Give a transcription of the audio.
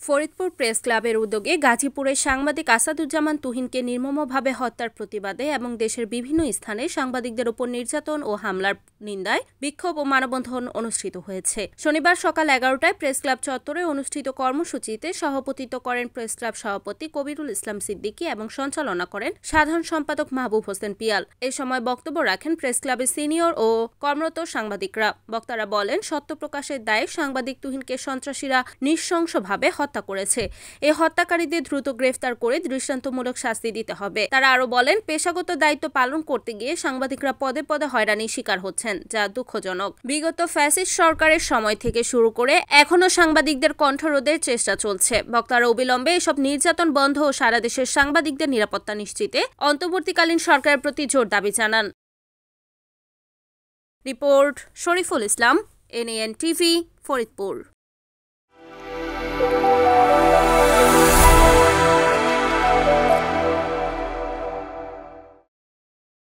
Faridpur press ক্লাবের উদ্যোগে গাজীপুরের সাংবাদিক আসাদুজ্জামান তুহিনকে নির্মমভাবে হত্যার প্রতিবাদে এবং দেশের বিভিন্ন স্থানে সাংবাদিকদের উপর নির্যাতন ও হামলার নিন্দায় বিক্ষোভ ও মানববন্ধন অনুষ্ঠিত হয়েছে। শনিবার সকাল 11টায় প্রেস ক্লাব চত্বরে অনুষ্ঠিত কর্মসূচিতে সভাপতিত্ব করেন প্রেস ক্লাব সভাপতি কবিরুল ইসলাম সিদ্দিকী এবং সঞ্চালনা করেন সাধারণ সম্পাদক মাহবুব হোসেন পিয়াল। এ সময় বক্তব্য রাখেন প্রেস ক্লাবের সিনিয়র ও কর্মরত সাংবাদিকরা। বক্তারা বলেন, সত্য প্রকাশের দায়ে সাংবাদিক তুহিনকে সন্ত্রাসীরা নৃশংসভাবে হত্যা করেছে। এই হত্যাকারীদের দ্রুত গ্রেফতার করে দৃষ্টান্তমূলক শাস্তি দিতে হবে। তারা আরো বলেন, পেশাগত দায়িত্ব পালন করতে গিয়ে সাংবাদিকরা পদে পদে হয়রানির শিকার হচ্ছেন, যা দুঃখজনক। বিগত ফ্যাসিস্ট সরকারের সময় থেকে শুরু করে এখনো সাংবাদিকদের কণ্ঠরোধের চেষ্টা চলছে। বক্তারা অবিলম্বে এসব নির্যাতন বন্ধ ও সারা দেশের সাংবাদিকদের নিরাপত্তা নিশ্চিতে অন্তর্বর্তীকালীন সরকারের প্রতি জোর দাবি জানান। Report Shariful Islam, NAN TV, Faridpur.